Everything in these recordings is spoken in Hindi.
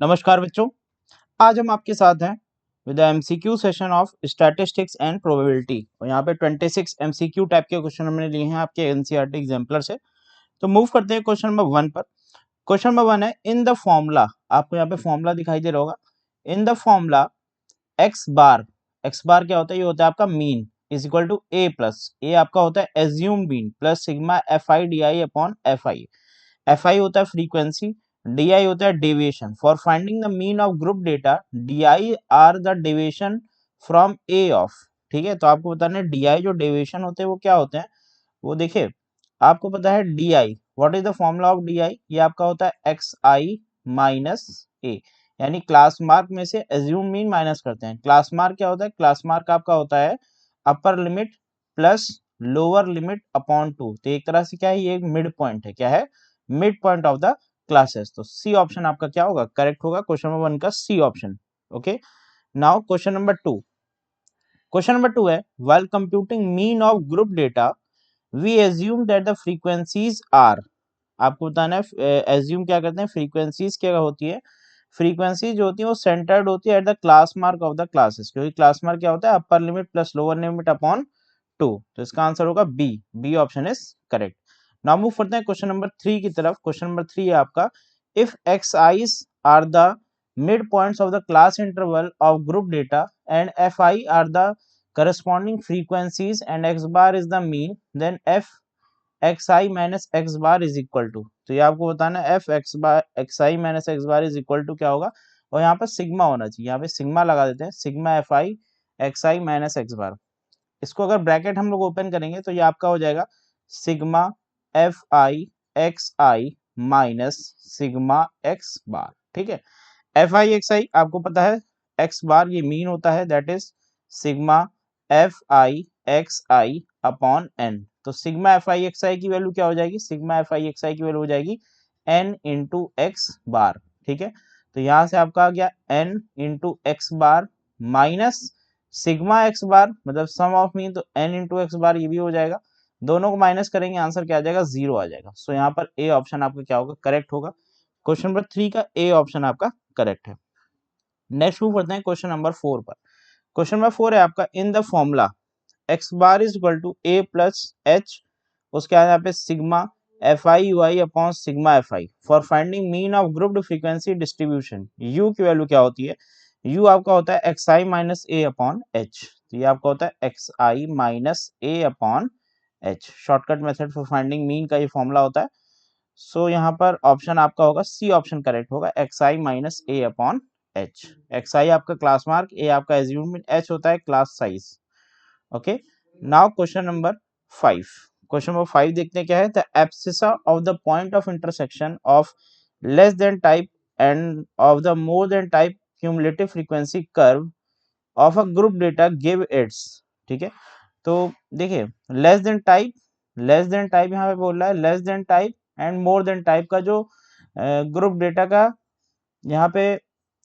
नमस्कार बच्चों, आज हम आपके साथ हैं with the MCQ session of statistics and probability. और यहाँ पे 26 एमसीक्यू टाइप के क्वेश्चन हमने लिए हैं आपके एनसीईआरटी एग्जाम्पलर से। तो मूव करते हैं क्वेश्चन नंबर 1 पर। क्वेश्चन नंबर 1 है इन द फॉर्मूला, आपको यहाँ पे फॉर्मूला दिखाई दे रहा होगा। In the formula x bar क्या होता है? ये होता है आपका mean is equal to A plus a आपका होता है assumed mean plus sigma F i d i upon f i. F i होता है फ्रीक्वेंसी, डी आई होता है deviation. For finding the mean of group data, d i are the deviation from a of. ठीक है, तो आपको बताना है डी आई जो डेविएशन होते हैं वो क्या होते हैं। वो देखिए, आपको पता है D I, what is the formula of D I? ये आपका होता है एक्स आई माइनस ए, यानी क्लास मार्क में से एज्यूम मीन माइनस करते हैं। क्लास मार्क क्या होता है? क्लास मार्क आपका होता है upper limit plus lower limit upon two. तो एक तरह से क्या है, ये एक मिड पॉइंट है। क्या है? Mid point of the classes. तो सी ऑप्शन आपका क्या होगा? करेक्ट होगा क्वेश्चन नंबर 1 का C option. Okay, now question number 2। Question number 2 है while computing mean of group data we assume that the frequencies are. आपको बताना है एज्यूम क्या करते हैं, फ्रीक्वेंसीज क्या होती है। फ्रीक्वेंसी जो होती है वो सेंटर्ड होती है at the class mark of the classes, क्योंकि क्लास मार्क क्या होता है? Upper limit plus lower limit upon two. तो इसका आंसर होगा B, B option is correct. Now move करते हैं क्वेश्चन नंबर 3 की तरफ। क्वेश्चन नंबर 3 है आपका if X i's are the mid points of the class interval of group data and F I are the corresponding frequencies and x bar is the mean, then f X I minus x bar is equal to. तो ये आपको बताना है F X bar X I minus x bar is equal to क्या होगा। और यहाँ पर सिग्मा होना चाहिए, यहाँ पे सिग्मा लगा देते हैं, sigma F I x I minus x bar. इसको अगर ब्रैकेट हम लोग ओपन करेंगे तो ये आपका हो जाएगा sigma F I x I minus sigma x bar. ठीक है, एफ आई एक्स आई आपको पता है, एक्स बार ये मीन होता है, that is sigma F I x I upon N. तो sigma F I x I की वैल्यू क्या हो जाएगी? Sigma F I x I की वैल्यू हो जाएगी एन इंटू एक्स बार। ठीक है, तो यहां से आपका आ गया एन इंटू एक्स बार माइनस सिग्मा एक्स बार, मतलब सम ऑफ मीन, तो एन इंटू एक्स बार ये भी हो जाएगा। दोनों को माइनस करेंगे, आंसर क्या आ जाएगा? 0 आ जाएगा। सो यहाँ पर ए ऑप्शन आपका क्या होगा? करेक्ट होगा। क्वेश्चन नंबर 3 का ए ऑप्शन आपका करेक्ट है। नेक्स्ट मूव करते हैं क्वेश्चन नंबर 4 पर। क्वेश्चन नंबर 4 है आपका in the formula x bar is equal to A plus H, उसके बाद यहाँ पे sigma F I U I upon sigma F I for finding mean of grouped frequency distribution. U की वैल्यू क्या होती है? यू आपका होता है X I minus A upon H. तो ये आपका होता है X I minus A upon H. Shortcut method for finding mean का ये फॉर्मूला होता है। सो यहाँ पर ऑप्शन आपका होगा सी ऑप्शन करेक्ट होगा, x I minus A upon H. X आई आपका क्लास मार्क, ए आपका एज्यूम्ड, एच होता है class size. Okay, now question number 5। Question number 5 देखते हैं क्या है। The abscissa of the point of intersection of less than type end of the more than type cumulative frequency curve of a group data give its. ठीक है, तो देखिए लेस देन टाइप यहाँ पे बोल रहा है, less than type and more than type का जो ग्रुप डेटा का यहाँ पे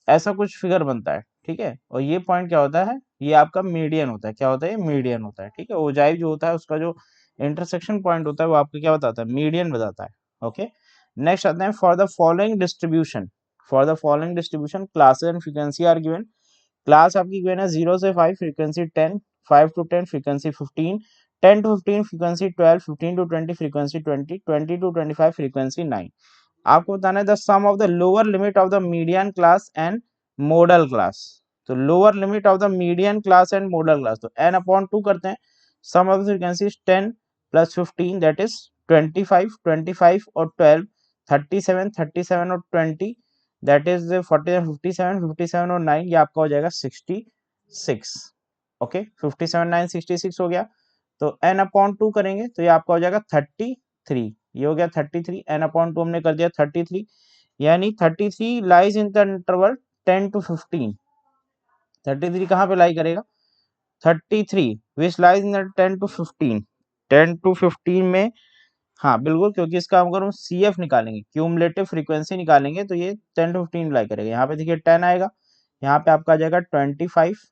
ऐसा कुछ फिगर बनता है। ठीक है, और ये पॉइंट क्या होता है? ये आपका मीडियन होता है। क्या होता है? मीडियन होता है। ठीक है, ओजाइव जो होता है उसका जो इंटरसेक्शन पॉइंट होता है वो आपको क्या बताता है? मीडियन बताता है। ओके, नेक्स्ट आते हैं for the following distribution. For the following distribution classes and frequency are given. Class आपकी गिवन है 0 से 5 frequency 10, 5 to 10 frequency 15, 10 to 15 frequency 12, 15 to 20 frequency 20, 20 to 25 frequency 9। आपको बताना है the sum of the lower limit of the median class and modal class. तो lower limit of the median class and modal class, तो n अपॉन 2 करते हैं। Sum of the frequency 10 plus 15 that is 25, 25 और 12 37, 37 और 20 दैट इज 47, 57, 57 और 9 ये आपका हो जाएगा 66। ओके, 57, 9, 66 हो गया। तो n अपॉन 2 करेंगे तो ये आपका हो जाएगा 33। ये हो गया 33, n अपॉन 2 हमने कर दिया 33, यानी 33 lies in the interval 10 to 15। 33 कहाँ पे लाई करेगा? 33 which lies in the 10 to 15। 10 to 15 में, हाँ बिल्कुल, क्योंकि इसका अगर हम सी एफ निकालेंगे, क्यूमुलेटिव फ्रीक्वेंसी निकालेंगे, तो ये 10 to 15 लाई करेगा। यहाँ पे देखिए 10 आएगा, यहाँ पे आपका आ जाएगा 25,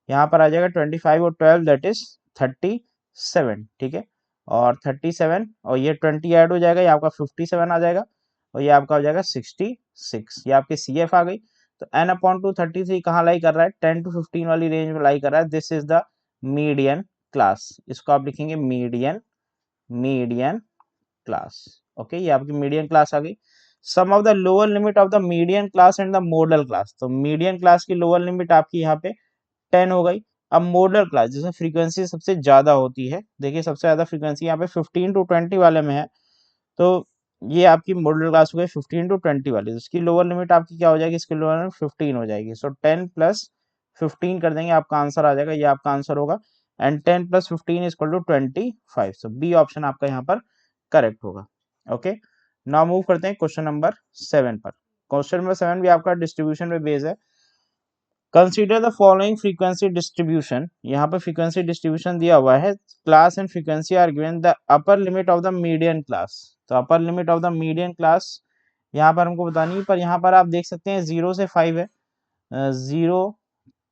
यहाँ पर आ जाएगा 25 और 12 दैट इज 37। ठीक है, और 37 और ये 20 ऐड हो जाएगा, ये आपका 57 आ जाएगा, और ये आपका हो जाएगा 66। ये आपकी सी एफ आ गई। तो n अपॉन 233 कहाँ लाई कर रहा है, 10 to 15 वाली रेंज में लाई कर रहा है। This is the median class, इसको आप लिखेंगे मीडियन क्लास। ओके, ये आपकी मीडियन क्लास आ गई। Sum of the lower limit of the median class and the modal class, तो मीडियन क्लास की लोअर लिमिट आपकी यहाँ पे 10 हो गई। अब मॉडल क्लास जिसमें फ्रीक्वेंसी सबसे ज्यादा होती है, देखिए सबसे ज्यादा फ्रीक्वेंसी यहाँ पे 15 to 20 वाले में है, तो ये आपकी मॉडल क्लास हो गई 15 to 20 वाली। इसकी लोअर लिमिट आपकी क्या हो जाएगी, इसकी लोअर लिमिट 15 हो जाएगी। सो 10 प्लस 15 कर देंगे, आपका आंसर आ जाएगा, ये आपका आंसर होगा। And 10 plus 15 is equal to 25। So B option आपका यहाँ पर करेक्ट होगा। ओके, नाउ मूव करते हैं क्वेश्चन नंबर 7 पर। क्वेश्चन नंबर 7 भी आपका डिस्ट्रीब्यूशन पे बेस है। Consider the following frequency distribution, यहाँ पर फ्रीक्वेंसी डिस्ट्रीब्यूशन दिया हुआ है। Class and frequency are given, the upper limit of the median class, तो upper limit of the median class यहाँ पर हमको बतानी है, पर यहाँ पर आप देख सकते हैं 0 से 5 है, 0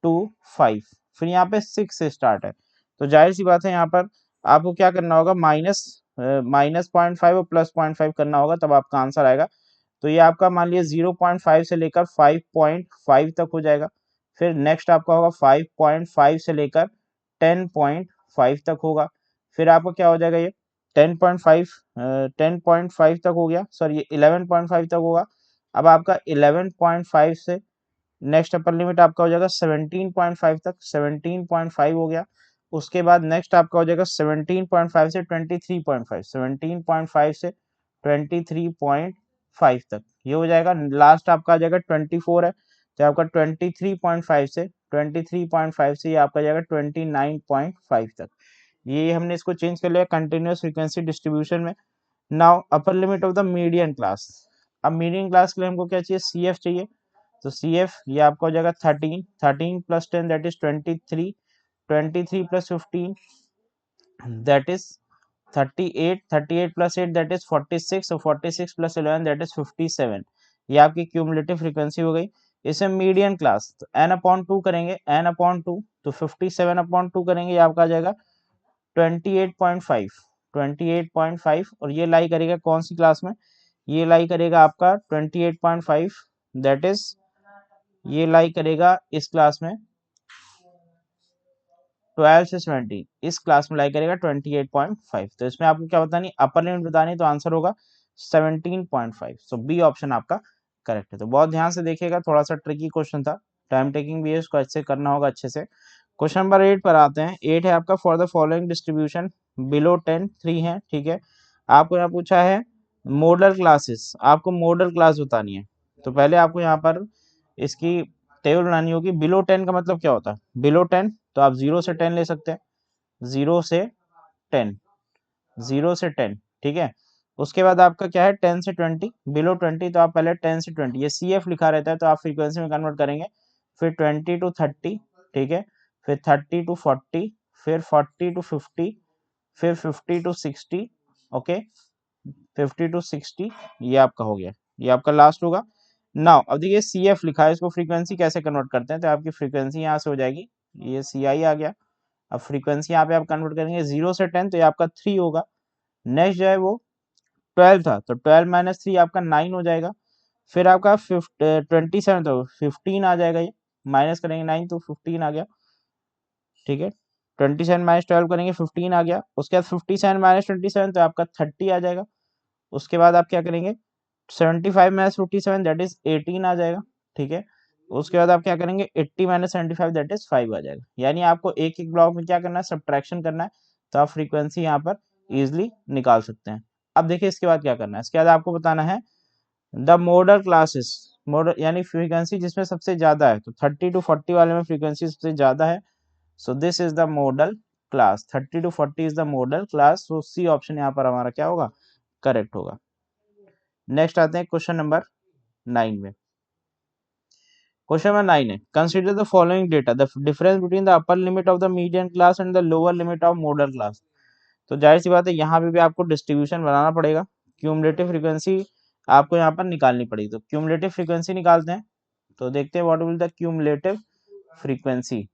to 5, फिर यहाँ पे 6 से स्टार्ट है, तो जाहिर सी बात है यहाँ पर आपको क्या करना होगा, माइनस 0.5 और प्लस 0.5 करना होगा, तब आपका आंसर आएगा। तो ये आपका मान लीजिए 0.5 से लेकर 5.5 तक हो जाएगा। फिर नेक्स्ट आपका होगा 5.5 से लेकर 10.5 तक होगा। फिर आपका क्या हो जाएगा, ये 10.5 तक हो गया, सॉरी ये 11.5 तक होगा। अब आपका 11.5 से नेक्स्ट अपर लिमिट आपका हो जाएगा 17.5 तक, 17.5 हो गया। उसके बाद नेक्स्ट आपका हो जाएगा 17.5 से 23.5, 17.5 से 23.5 तक, ये हो जाएगा। लास्ट आपका आ जाएगा 24 है, तो आपका 23.5 से 23.5 से ये आपका जाएगा 29.5 तक। ये हमने इसको चेंज कर लिया कंटिन्यूअस फ्रीक्वेंसी डिस्ट्रीब्यूशन में। Now upper limit of the median class, अब मीडियन क्लास के लिए हमको क्या चाहिए, सी एफ चाहिए। तो सी एफ ये आपका हो जाएगा 13, 13 plus 10 that is 23, 23 plus 15 that is 38, 38 plus 8 that is 46, और 46 प्लस 11 दैट इज 57। ये आपकी क्यूमुलेटिव फ्रीक्वेंसी हो गई। इसे मीडियन क्लास, तो n अपॉन 2 करेंगे, n अपॉन 2 तो 57 अपॉन 2 करेंगे, ये आपका आ जाएगा 28.5, 28.5, और ये लाई करेगा कौन सी क्लास में, ये लाई करेगा आपका 28.5 दैट इज, ये लाई करेगा इस क्लास में 12 से 17, इस क्लास में लाई करेगा 28.5। तो इसमें आपको क्या बतानी, अपर लिमिट बतानी, तो आंसर होगा 17.5। सो बी ऑप्शन आपका करेक्ट है। तो बहुत ध्यान से देखिएगा, थोड़ा सा ट्रिकी क्वेश्चन था, टाइम टेकिंग भी है, इसको अच्छे करना होगा अच्छे से। क्वेश्चन नंबर 8 पर आते हैं। 8 है आपका, for the following distribution below 10 3 है, ठीक है। आपको यहाँ पूछा है मॉडल क्लासेस, आपको मॉडल क्लास बतानी है। तो पहले आपको यहाँ पर इसकी टेबल बनानी होगी। बिलो 10 का मतलब क्या होता है, बिलो 10 तो आप 0 से 10 ले सकते हैं, 0 से 10, 0 से 10, ठीक है। उसके बाद आपका क्या है 10 से 20, बिलो 20 तो आप पहले 10 से 20, ये सी एफ लिखा रहता है, तो आप फ्रीक्वेंसी में कन्वर्ट करेंगे। फिर 20 to 30, ठीक है। फिर 30 to 40, फिर 40 to 50, फिर 50 to 60, ओके, 50 to 60, ये आपका हो गया, ये आपका लास्ट होगा। नाउ अब देखिए सी एफ लिखा है, इसको फ्रीक्वेंसी कैसे कन्वर्ट करते हैं, तो आपकी फ्रीक्वेंसी यहाँ से हो जाएगी, ये सी आई आ गया। अब फ्रीक्वेंसी यहाँ पे आप कन्वर्ट करेंगे 0 से 10, तो ये आपका 3 होगा। नेक्स्ट जो है वो 12 था, तो 12 माइनस 3 आपका 9 हो जाएगा। फिर आपका 27, तो 15 आ जाएगा, ये माइनस करेंगे 9 तो 15 आ गया, ठीक है। 27 माइनस 12 करेंगे 15 आ गया। उसके बाद 57 माइनस 27 तो आपका 30 आ जाएगा। उसके बाद आप क्या करेंगे 75 माइनस 57 दैट इज 18 आ जाएगा, ठीक है। उसके बाद आप क्या करेंगे 80 माइनस 75 दैट इज 5 आ जाएगा। यानी आपको एक एक ब्लॉक में क्या करना है, सब्ट्रैक्शन करना है, तो आप फ्रीक्वेंसी यहाँ पर इजिली निकाल सकते हैं। अब देखिए इसके बाद क्या करना है, इसके बाद आपको बताना है द मॉडल क्लासेस, मॉडल यानी फ्रीक्वेंसी जिसमें सबसे ज्यादा है, तो 30 to 40 वाले में फ्रीक्वेंसी सबसे ज्यादा है। So this is the modal class, 30 to 40 is the modal class. So C option यहाँ पर हमारा क्या होगा, करेक्ट होगा। नेक्स्ट आते हैं क्वेश्चन नंबर 9 में। क्वेश्चन नंबर 9 है, consider the following data, the difference between the upper limit of the median class and the lower limit of model class. तो जाहिर सी बात है यहाँ पे भी आपको डिस्ट्रीब्यूशन बनाना पड़ेगा, क्यूमुलेटिव फ्रीक्वेंसी आपको यहाँ पर निकालनी पड़ेगी। तो क्यूमुलेटिव फ्रीक्वेंसी निकालते हैं, तो देखते हैं what will the cumulative frequency.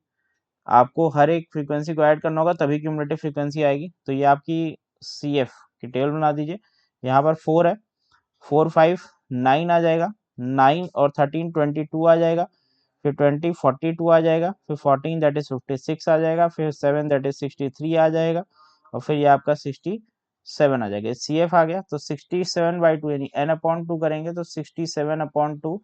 आपको हर एक फ्रीक्वेंसी को ऐड करना होगा तभी क्यूमुलेटिव फ्रीक्वेंसी आएगी। तो ये आपकी सी एफ की टेबल बना दीजिए। यहाँ पर 4 है, 4 5 9 आ जाएगा, 9 और 13 22 आ जाएगा, फिर 20 42 आ जाएगा, फिर 14 दैट इज 56 आ जाएगा, फिर 7 दैट इज 63 आ जाएगा, और फिर ये आपका 67 आ जाएगा। सी एफ आ गया, तो 67/2 यानी n अपॉन 2 करेंगे तो 67/2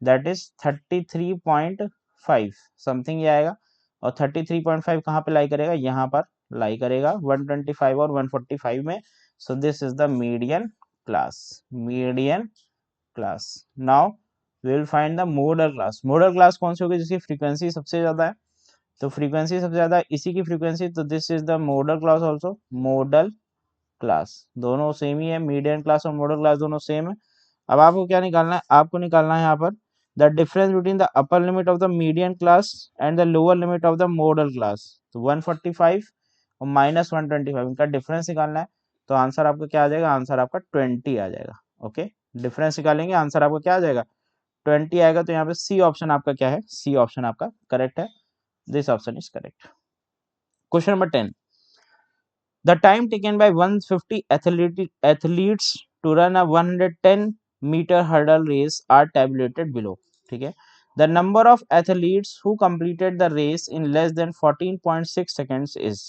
दैट इज 33.5 समथिंग ये आएगा, और 33.5 कहाँ पे लाई करेगा, यहाँ पर लाई करेगा 125 और 145 में। So this is the median class, median class. Now we will find the modal class. Modal class कौन सी होगी, जिसकी फ्रीक्वेंसी सबसे ज्यादा है, तो फ्रीक्वेंसी सबसे ज्यादा इसी की फ्रीक्वेंसी, तो this is the modal class also, model class. दोनों सेम ही है, मीडियन क्लास और मॉडल क्लास दोनों सेम है। अब आपको क्या निकालना है, आपको निकालना है यहाँ पर the difference between the upper limit of the median class and the lower limit of the modal class. तो 145 और माइनस 125 इनका डिफरेंस निकालना है, तो आंसर आपका क्या आ जाएगा, आंसर आपका 20 आ जाएगा। ओके, डिफरेंस निकालेंगे, आंसर आपका क्या आ जाएगा, 20 आएगा। तो यहाँ पे सी ऑप्शन आपका क्या है, सी ऑप्शन आपका करेक्ट है, this option is correct. Question number 10, the time taken by 150 athletes to run a 110-meter hurdle race are tabulated below. ठीक है, the number of athletes who completed the race in less than 14.6 seconds is।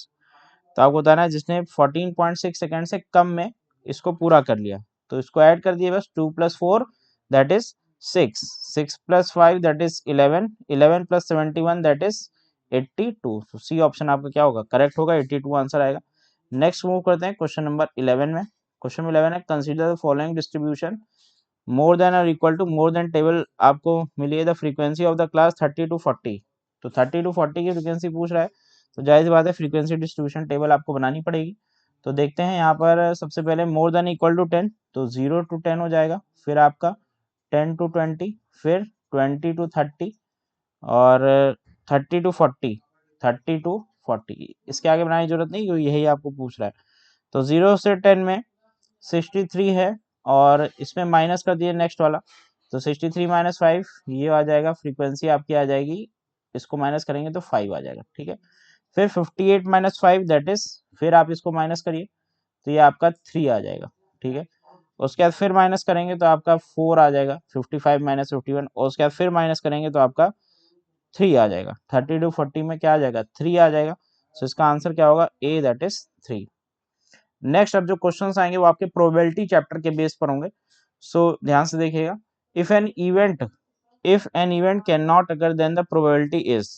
तो आपको बताना है जिसने 14.6 सेकंड से कम में इसको पूरा कर लिया, तो इसको ऐड कर दिए बस, 2 + 4 that is 6, 6 + 5 that is 11, 11 + 71 that is 82। तो सी ऑप्शन आपका क्या होगा, करेक्ट होगा, 82 आंसर आएगा। नेक्स्ट मूव करते हैं क्वेश्चन नंबर 11 में। क्वेश्चन 11 है, consider the following distribution more than और equal to more than table आपको मिली है the frequency of the class 30 to 40। तो 30 to 40 की फ्रीक्वेंसी पूछ रहा है, तो जाहिर सी बात है फ्रीक्वेंसी डिस्ट्रीब्यूशन टेबल आपको बनानी पड़ेगी। तो देखते हैं यहाँ पर सबसे पहले मोर देन इक्वल टू 10, तो 0 to 10 हो जाएगा, फिर आपका 10 to 20, फिर 20 to 30, और 30 to 40, 30 to 40, इसके आगे बनाने की जरूरत नहीं क्योंकि यही आपको पूछ रहा है। तो 0 से 10 में 63 है, और इसमें माइनस कर दिए नेक्स्ट वाला, तो 63 - 5 ये आ जाएगा, फ्रीक्वेंसी आपकी आ जाएगी, इसको माइनस करेंगे तो 5 आ जाएगा। ठीक है, फिर 58 - 5 दैट इज, फिर आप इसको माइनस करिए तो ये आपका 3 आ जाएगा। ठीक है, उसके बाद फिर माइनस करेंगे तो आपका 4 आ जाएगा, 55 - 51, और उसके बाद फिर माइनस करेंगे तो आपका 3 आ जाएगा। 30 to 40 में क्या आ जाएगा, 3 आ जाएगा। सो इसका आंसर क्या होगा, ए दैट इज 3। नेक्स्ट अब जो क्वेश्चंस आएंगे वो आपके प्रोबेबिलिटी चैप्टर के बेस पर होंगे, सो ध्यान से देखिएगा। If an event can not अगर देन द प्रोबेबिलिटी इज।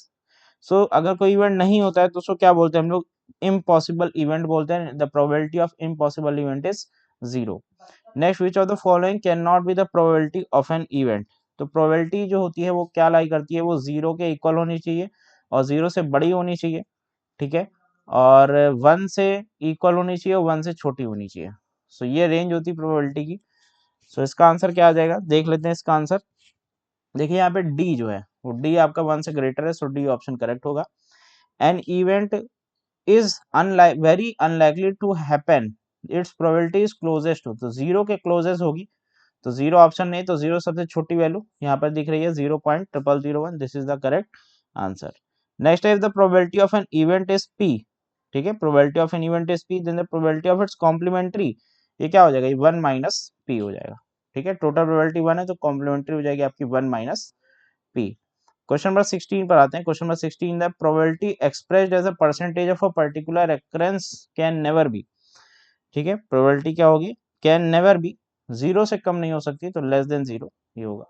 सो अगर कोई इवेंट नहीं होता है तो उसको क्या बोलते हैं हम लोग, इम्पॉसिबल इवेंट बोलते हैं, the probability of impossible event is 0। Next, which of the following can not be the probability of an event. तो प्रोबेबिलिटी जो होती है वो क्या लाई करती है, वो 0 के इक्वल होनी चाहिए और 0 से बड़ी होनी चाहिए। ठीक है, और 1 से इक्वल होनी चाहिए और 1 से छोटी होनी चाहिए। सो ये रेंज होती है प्रोबेबिलिटी की। सो इसका आंसर क्या आ जाएगा, देख लेते हैं इसका आंसर। देखिए यहाँ पे डी जो है वो डी आपका 1 से ग्रेटर है, सो डी ऑप्शन करेक्ट होगा। An event is very unlikely to happen, its probability is closest to, तो 0 के क्लोजेस्ट होगी, तो 0 ऑप्शन नहीं, तो 0 सबसे छोटी वैल्यू यहाँ पर दिख रही है 0.0001, this is the correct answer. Next है, the probability of an event is p. ठीक है, probability of an event is p, then the probability of its complementary, ये क्या हो जाएगा, 1 - p हो जाएगा। ठीक है, टोटल प्रोबेबिलिटी 1 है तो कॉम्प्लीमेंट्री हो जाएगी आपकी 1 - p। क्वेश्चन नंबर 16 पर आते हैं। Question number 16, the probability expressed as a percentage of a particular occurrence can never be. ठीक है, प्रोबेबिलिटी क्या होगी, कैन नेवर बी, 0 से कम नहीं हो सकती, तो लेस देन 0 ये होगा।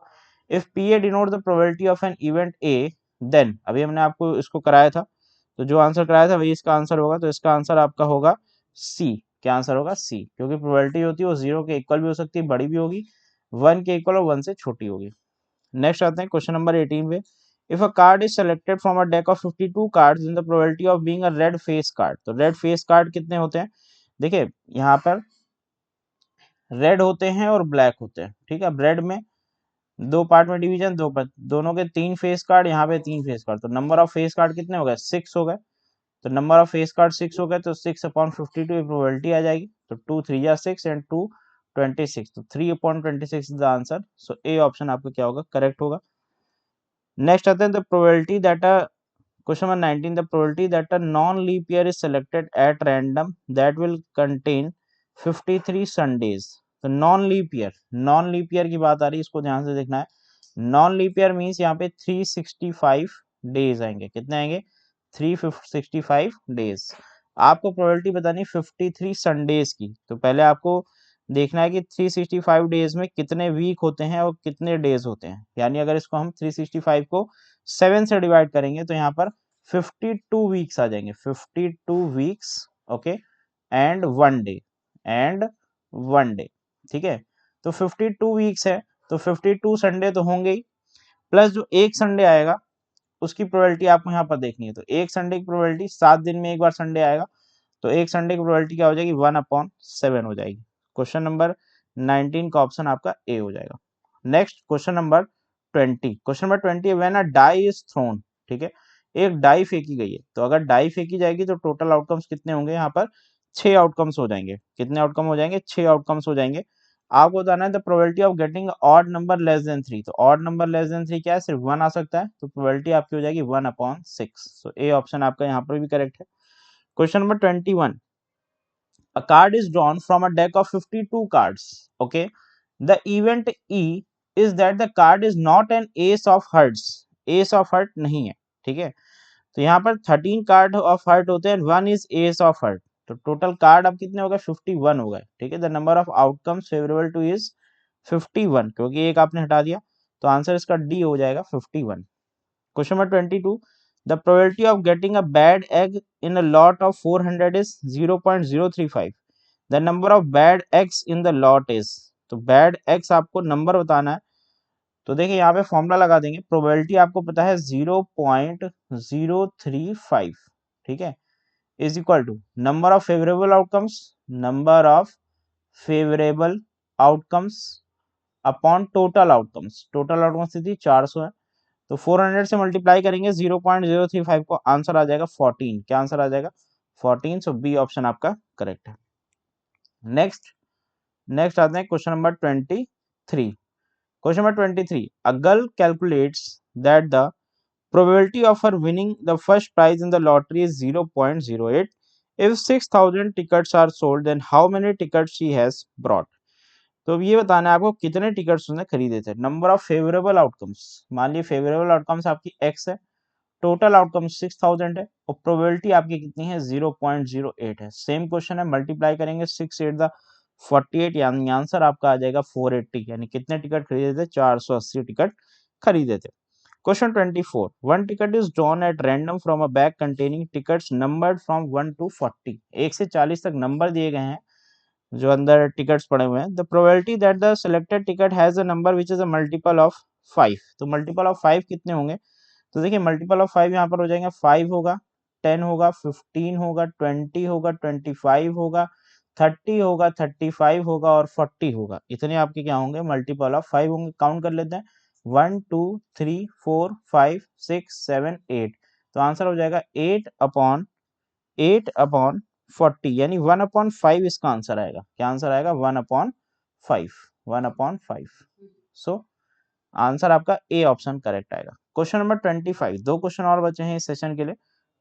If P A denote the probability of an event A, then अभी हमने आपको इसको कराया था, तो जो आंसर कराया था वही इसका आंसर होगा, तो इसका आंसर आपका होगा सी। क्या आंसर होगा, सी, क्योंकि प्रोबेबिलिटी होती है वो 0 के इक्वल भी हो सकती है, बड़ी भी होगी, 1 के इक्वल और 1 से छोटी होगी। नेक्स्ट आते हैं क्वेश्चन नंबर 18 पे। If a card is selected from a deck of 52 cards, in the probability of being a red face card. तो रेड फेस कार्ड कितने होते हैं, देखिए यहाँ पर रेड होते हैं और ब्लैक होते हैं। ठीक है, अब रेड में दो पार्ट में डिवीजन, दोनों के 3 फेस कार्ड, यहाँ पे 3 फेस कार्ड, तो नंबर ऑफ फेस कार्ड कितने हो गए, 6 हो गए। तो नंबर ऑफ फेस कार्ड 6 हो गए, तो 6/52 प्रोबेबिलिटी आ जाएगी, तो 2 3 या 6 एंड 2 26, तो 3/26 is the answer. So A option आपका क्या होगा, करेक्ट होगा। नेक्स्ट आते हैं, the probability that a question number 19, the probability that a non leap year is selected at random that will contain 53 Sundays. तो नॉन लीप ईयर की बात आ रही है, इसको ध्यान से देखना है। नॉन लीप ईयर मीन्स यहाँ पे 365 डेज आएंगे। कितने आएंगे? 365 डेज। आपको प्रोबेबिलिटी बतानी 53 संडेज की। तो पहले आपको देखना है कि 365 डेज में कितने वीक होते हैं और कितने डेज होते हैं। यानी अगर इसको हम 365 को 7 से डिवाइड करेंगे तो यहाँ पर 52 वीक्स आ जाएंगे। 52 weeks, okay, and 1 day, and 1 day, ठीक है। तो 52 वीक्स है तो 52 संडे तो होंगे ही, प्लस जो एक संडे आएगा उसकी प्रोबेबिलिटी आपको यहाँ पर देखनी है। तो एक संडे की प्रोबेबिलिटी, 7 दिन में एक बार संडे आएगा, तो एक संडे की प्रोबेबिलिटी क्या हो जाएगी? 1/7 हो जाएगी। क्वेश्चन नंबर 19 का ऑप्शन आपका ए हो जाएगा। Next question number 20। Question number 20 है when a die is thrown, ठीक है, एक डाई फेंकी गई है। तो अगर डाई फेंकी जाएगी तो टोटल आउटकम्स कितने होंगे? यहाँ पर 6 आउटकम्स हो जाएंगे। कितने आउटकम हो जाएंगे? 6 आउटकम्स हो जाएंगे। आपको बताना है the probability of getting odd number less than 3। तो ऑड नंबर लेस देन 3 क्या है? सिर्फ 1 आ सकता है, तो प्रोबेबिलिटी आपकी हो जाएगी 1/6। सो ए ऑप्शन आपका यहाँ पर भी करेक्ट है। Question number 21, a card is drawn from a deck of 52 cards, okay, the event E is that the card is not an ace of hearts, ace of heart नहीं है, ठीक है। तो यहाँ पर 13 कार्ड ऑफ हार्ट होते हैं, 1 इज एस ऑफ हार्ट। तो टोटल कार्ड अब कितने हो गए? 51 हो गए, ठीक है। The number of outcomes favourable two is 51, क्योंकि एक आपने हटा दिया, तो आंसर इसका डी हो जाएगा 51। Question number 22, the probability of getting a bad egg in a lot of 400 is 0.035। The number of bad eggs in the lot is, तो बैड एग्स आपको नंबर बताना है। तो देखिए यहाँ पे फॉर्मूला लगा देंगे, प्रोबेबिलिटी आपको पता है 0.035, ठीक है, is equal to number of favourable outcomes, number of favourable outcomes upon total outcomes. Total outcomes कितनी? 400 है, तो 400 से मल्टीप्लाई करेंगे 0.035 को, आंसर आ जाएगा 14। क्या आंसर आ जाएगा? 14। सो बी ऑप्शन आपका करेक्ट है। नेक्स्ट आते हैं question number 23। Question number 23. A girl calculates that the probability of her winning the first prize in the lottery is 0.08. If 6,000 tickets are sold, then how many tickets she has brought? तो अब ये बताना है आपको कितने टिकट्स उसने खरीदे थे। नंबर ऑफ फेवरेबल आउटकम्स, मान लीजिए फेवरेबल आउटकम्स आपकी x है, टोटल आउटकम 6,000 है और प्रोबेबिलिटी आपकी कितनी है? 0.08 है। सेम क्वेश्चन है, मल्टीप्लाई करेंगे 6 8 द 48, यानी आंसर आपका आ जाएगा 480। यानी कितने टिकट खरीदे थे? 480 टिकट खरीदे थे। Question 24, one ticket is drawn at random from a bag containing tickets numbered from 1 to 40। 1 से 40 तक नंबर दिए गए हैं जो अंदर टिकट्स पड़े हुए हैं। The probability that the selected ticket has a number which is a multiple of 5। तो मल्टीपल ऑफ 5 कितने होंगे? तो देखिए मल्टीपल ऑफ 5 यहाँ पर हो जाएंगे, 5 होगा, 10 होगा, 15 होगा, 20 होगा, 25 होगा, 30 होगा, 35 होगा और 40 होगा। इतने आपके क्या होंगे? मल्टीपल ऑफ 5 होंगे। काउंट कर लेते हैं, 1 2 3 4 5 6 7 8। तो आंसर हो जाएगा 8/40, यानी 1/5 इसका आंसर आएगा। क्या आंसर आएगा? 1/5, 1/5। सो आंसर आपका ए ऑप्शन करेक्ट आएगा। क्वेश्चन नंबर 25, दो क्वेश्चन और बचे हैं इस सेशन के लिए,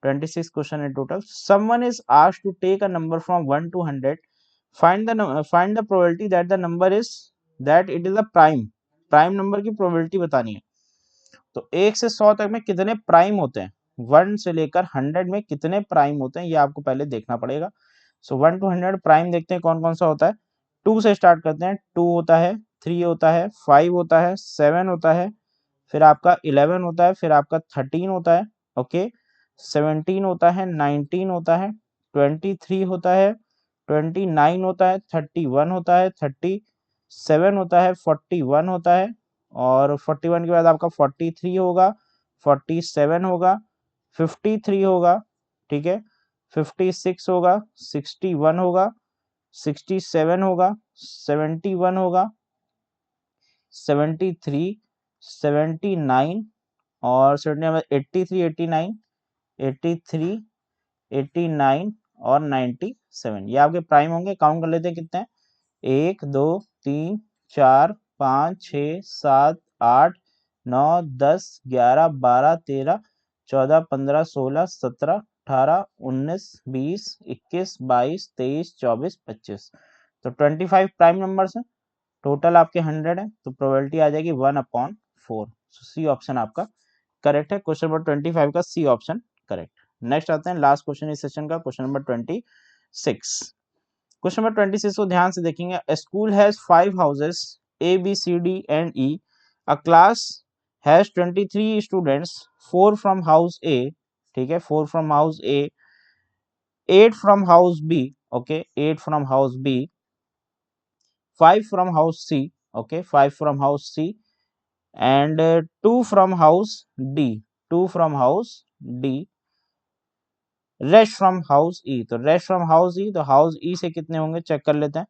26 question in total. Someone is asked to take a number from 1 to 100, find the probability that the number is that it is a prime number की प्रोबेबिलिटी बतानी है। तो 1 से 100 तक में कितने प्राइम होते हैं? 1 से लेकर 100 में कितने प्राइम होते हैं, ये आपको पहले देखना पड़ेगा। सो 1 to 100 प्राइम देखते हैं कौन कौन सा होता है। 2 से स्टार्ट करते हैं, 2 होता है, 3 होता है, 5 होता है, 7 होता है, फिर आपका 11 होता है, फिर आपका 13 होता है, ओके, 17 होता है, 19 होता है, 23 होता है, 29 होता है, 31 होता है, 37 होता है, 41 होता है, और 41 के बाद आपका 43 होगा, 47 होगा, 53 होगा, ठीक है, 56 होगा, 61 होगा, 67 होगा, 71 होगा, 73, 79 और 83, 89, 83, 89 और 97, ये आपके प्राइम होंगे। काउंट कर लेते हैं कितने हैं, 1 2 3 4 5 6 7 8 9 10 11 12 13 14 15 16 17 18 19 20 21 22 23 24 25। तो 25 प्राइम नंबर्स हैं। टोटल आपके 100 है, तो प्रोबेबिलिटी आ जाएगी 1/4। सी ऑप्शन आपका करेक्ट है। क्वेश्चन नंबर 25 का सी ऑप्शन करेक्ट। नेक्स्ट आते हैं लास्ट क्वेश्चन इस सेशन का, क्वेश्चन नंबर 26। क्वेश्चन नंबर 26 को ध्यान से देखेंगे। A school has 5 houses A, B, C, D and E. A class has 23 students, 4 from house A, ठीक है, 4 from house A, 8 from house B, okay, 8 from house B, 5 from house C, okay, 5 from house C, and 2 from house D, 2 from house D, rest from house E. तो रेस्ट फ्रॉम हाउस ई, तो हाउस ई से कितने होंगे चेक कर लेते हैं।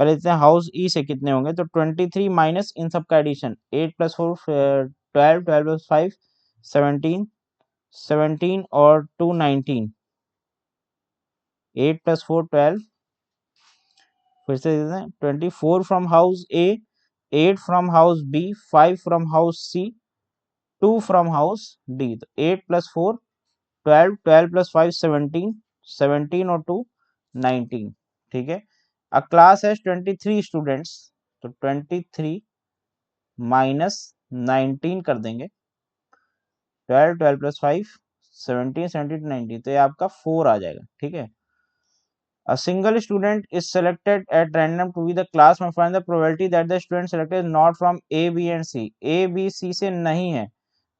पहले देखते हैं हाउस ई से कितने होंगे। तो 23 माइनस इन सब का एडिशन, 8 + 4 12, 12 + 5 17, 17 और 2 19, 8 + 4 12, फिर से देते हैं 24 from house A, 8 from house B, 5 from house C, 2 from house D. तो 8 + 4 12, 12 + 5 17, 17 और 2 19, ठीक है। अ क्लास हैज 23 स्टूडेंट्स, तो 23 माइनस 19 कर देंगे, 12, 12 + 5 17, 17 19, तो ये आपका 4 आ जाएगा, ठीक है। A single student is selected at random to be the class में find the probability that the student selected is not from A, B and C. A, B, C से नहीं है,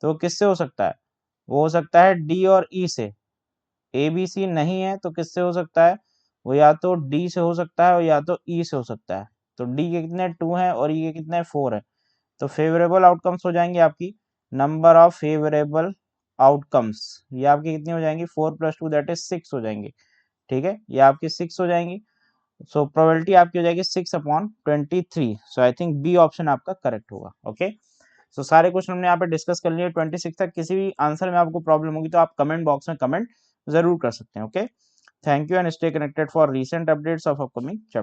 तो किससे हो सकता है? वो हो सकता है D और E से। A, B, C नहीं है तो किससे हो सकता है? वो या तो D से हो सकता है और या तो E से हो सकता है। तो D के कितने 2 हैं और E के कितने 4 है। तो फेवरेबल आउटकम्स हो जाएंगे आपकी, नंबर ऑफ फेवरेबल आउटकम्स, ये आपकी कितनी हो जाएंगी 4 + 2 दैट इज 6 हो जाएंगी, ठीक है, ये आपकी 6 हो जाएंगी। सो प्रोबेबिलिटी आपकी हो जाएगी 6/23। सो आई थिंक बी ऑप्शन आपका करेक्ट होगा। ओके, सो सारे क्वेश्चन हमने यहाँ पे डिस्कस कर लिए 26 तक। किसी भी आंसर में आपको प्रॉब्लम होगी तो आप कमेंट बॉक्स में कमेंट जरूर कर सकते हैं। Okay, thank you and stay connected for recent updates of upcoming chapter.